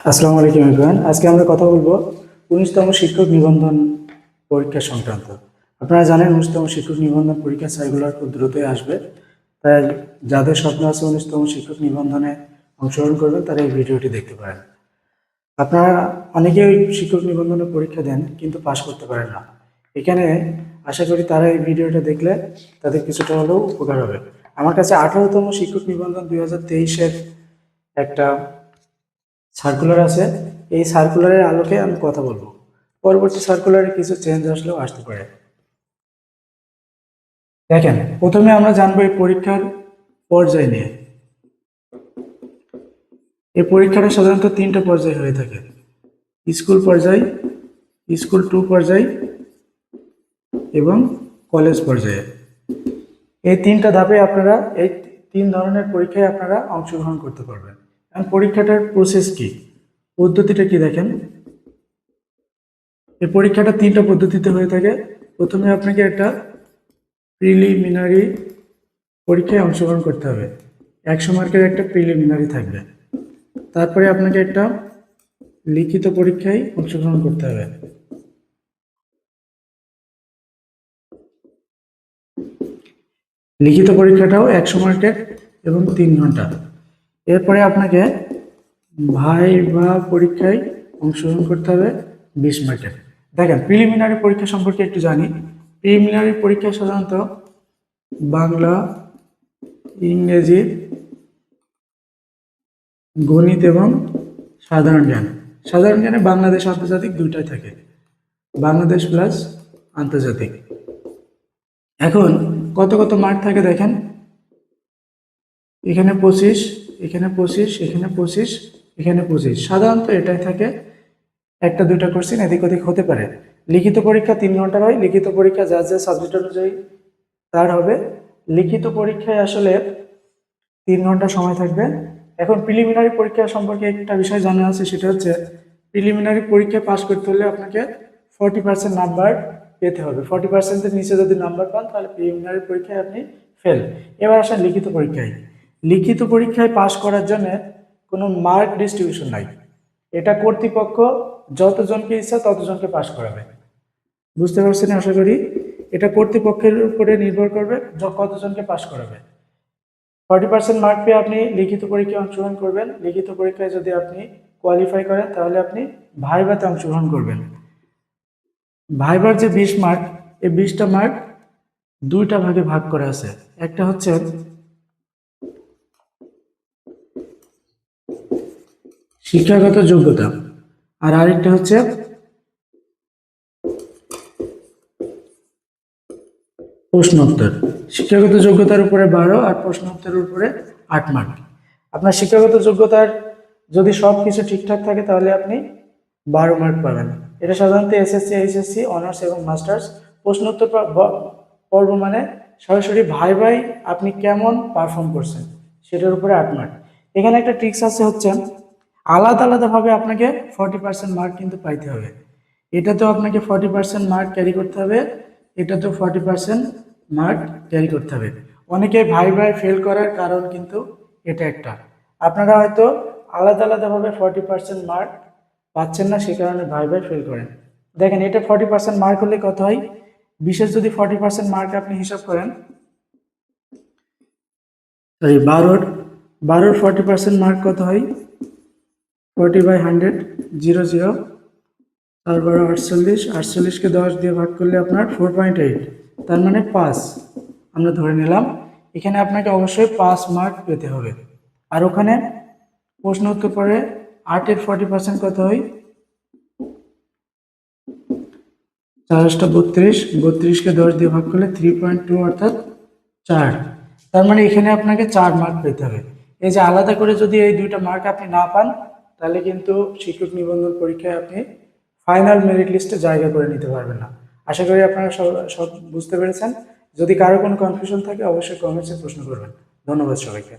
আসসালামু আলাইকুম এভরিওয়ান। আজকে আমরা কথা বলবো ১৯তম শিক্ষক নিবন্ধন পরীক্ষা সংক্রান্ত। আপনারা জানেন ১৯তম শিক্ষক নিবন্ধন পরীক্ষা সার্কুলার খুব দ্রুতই আসবে। তাই যাদের স্বপ্ন আছে ১৯তম শিক্ষক নিবন্ধনে অংশগ্রহণ করবেন তারা এই ভিডিওটি দেখতে পারেন। আপনারা অনেকেই শিক্ষক নিবন্ধনের পরীক্ষা দেন কিন্তু পাশ করতে পারেন না। এখানে আশা করি তারা এই ভিডিওটা দেখলে তাদের কিছুটা হলেও উপকার হবে। আমার কাছে ১৮তম শিক্ষক নিবন্ধন ২০২৩-এর একটা সার্কুলার আছে। এই সার্কুলারের আলোকে আমি কথা বলবো। পরবর্তী সার্কুলারে কিছু চেঞ্জ আসলেও আসতে পারে। দেখেন, প্রথমে আমরা জানবো এই পরীক্ষার পর্যায় নিয়ে। এই পরীক্ষাটা সাধারণত ৩টা পর্যায় হয়ে থাকে: স্কুল পর্যায়, স্কুল 2 পর্যায় এবং কলেজ পর্যায়ে। এই 3টা ধাপে আপনারা এই 3 ধরনের পরীক্ষায় আপনারা অংশগ্রহণ করতে পারবেন। এখন পরীক্ষাটার প্রসেস কি, পদ্ধতিটা কি দেখেন। এই পরীক্ষাটা 3টা পদ্ধতিতে হয়ে থাকে। প্রথমে আপনাকে একটা প্রিলিমিনারি পরীক্ষায় অংশগ্রহণ করতে হবে। 100 মার্কের একটা প্রিলিমিনারি থাকবে। তারপরে আপনাকে একটা লিখিত পরীক্ষায় অংশগ্রহণ করতে হবে। লিখিত পরীক্ষাটাও 100 মার্কের এবং 3 ঘন্টা। এরপরে আপনাকে ভাইভা পরীক্ষায় অংশগ্রহণ করতে হবে 20 মার্কের। দেখেন, প্রিলিমিনারি পরীক্ষা সম্পর্কে একটু জানি। প্রিলিমিনারি পরীক্ষা সাধারণত বাংলা, ইংরেজি, গণিত এবং সাধারণ জ্ঞান। সাধারণ জ্ঞানে বাংলাদেশ আন্তর্জাতিক দুইটাই থাকে, বাংলাদেশ প্লাস আন্তর্জাতিক। এখন কত কত মার্ক থাকে দেখেন, এখানে 25, এখানে 25, এখানে 25, এখানে 25। সাধারণত এটাই থাকে। একটা দুইটা কোশ্চেন এদিক ওদিক হতে পারে। লিখিত পরীক্ষা 3 ঘন্টার হয়। লিখিত পরীক্ষা যার যার সাবজেক্ট অনুযায়ী তার হবে। লিখিত পরীক্ষায় আসলে 3 ঘন্টা সময় থাকবে। এখন প্রিলিমিনারি পরীক্ষা সম্পর্কে একটা বিষয় জানা আছে, সেটা হচ্ছে প্রিলিমিনারি পরীক্ষায় পাস করতে হলে আপনাকে 40% নাম্বার পেতে হবে। 40%-এর নিচে যদি নাম্বার পান তাহলে প্রিলিমিনারি পরীক্ষায় আপনি ফেল। এবার আসেন লিখিত পরীক্ষায়। লিখিত পরীক্ষায় পাস করার জন্য কোনো মার্ক ডিস্ট্রিবিউশন নাই। এটা কর্তৃপক্ষ যতজনকে ইচ্ছা ততজনকে পাস করাবে। বুঝতে পারছেন আশা করি। এটা কর্তৃপক্ষের উপরে নির্ভর করবে কতজনকে পাস করাবে। 40% মার্ক পেয়ে আপনি লিখিত পরীক্ষায় অংশগ্রহণ করবেন। লিখিত পরীক্ষায় যদি আপনি কোয়ালিফাই করেন তাহলে আপনি ভাইভাতে অংশগ্রহণ করবেন। ভাইবার যে 20 মার্ক, এই 20টা মার্ক দুইটা ভাগে ভাগ করা আছে। একটা হচ্ছে শিক্ষাগত যোগ্যতা, আর আরেকটা হচ্ছে প্রশ্নোত্তর। শিক্ষাগত যোগ্যতার উপরে 12 আর প্রশ্নোত্তরের উপরে 8 মার্ক। আপনার শিক্ষাগত যোগ্যতার যদি সব কিছু ঠিকঠাক থাকে তাহলে আপনি 12 মার্ক পাবেন। এটা সাধারণত এসএসসি, এইচএসসি, অনার্স এবং মাস্টার্স। প্রশ্নোত্তর পর্ব মানে সরাসরি ভাই আপনি কেমন পারফর্ম করছেন সেটার উপরে 8 মার্ক। এখানে একটা ট্রিক্স আছে, হচ্ছে আলাদা আলাদাভাবে আপনাকে 40% মার্ক কিন্তু পাইতে হবে। এটাতেও আপনাকে 40% মার্ক ক্যারি করতে হবে, এটাতেও 40% মার্ক ক্যারি করতে হবে। অনেকে ভাই ফেল করার কারণ কিন্তু এটা একটা। আপনারা হয়তো আলাদা আলাদাভাবে 40% মার্ক পাচ্ছেন না, সে কারণে ভাই ফেল করেন। দেখেন, এটা 40% মার্ক হলে কত হয়। বিশেষ যদি 40% মার্ক আপনি হিসাব করেন, সরি 12-র 40% মার্ক কত হয়, 40/100, 0 তারপরে 48, 48কে 10 দিয়ে ভাগ করলে আপনার 4.8, তার মানে 5 আমরা ধরে নিলাম। এখানে আপনাকে অবশ্যই 5 মার্ক পেতে হবে। আর ওখানে প্রশ্ন উত্তর পরে 8-এর 40% কত হয়, 4-32, 32কে 10 দিয়ে ভাগ করলে 3.2 অর্থাৎ 4। তার মানে এখানে আপনাকে 4 মার্ক পেতে হবে। এই যে আলাদা করে যদি এই দুইটা মার্ক আপনি না পান তাহলে কিন্তু শিক্ষক নিবন্ধন পরীক্ষায় আপনি ফাইনাল মেরিট লিস্টে জায়গা করে নিতে পারবেন না। আশা করি আপনারা সব বুঝতে পেরেছেন। যদি কারো কোনো কনফিউশন থাকে অবশ্যই কমেন্টসে প্রশ্ন করবেন। ধন্যবাদ সবাইকে।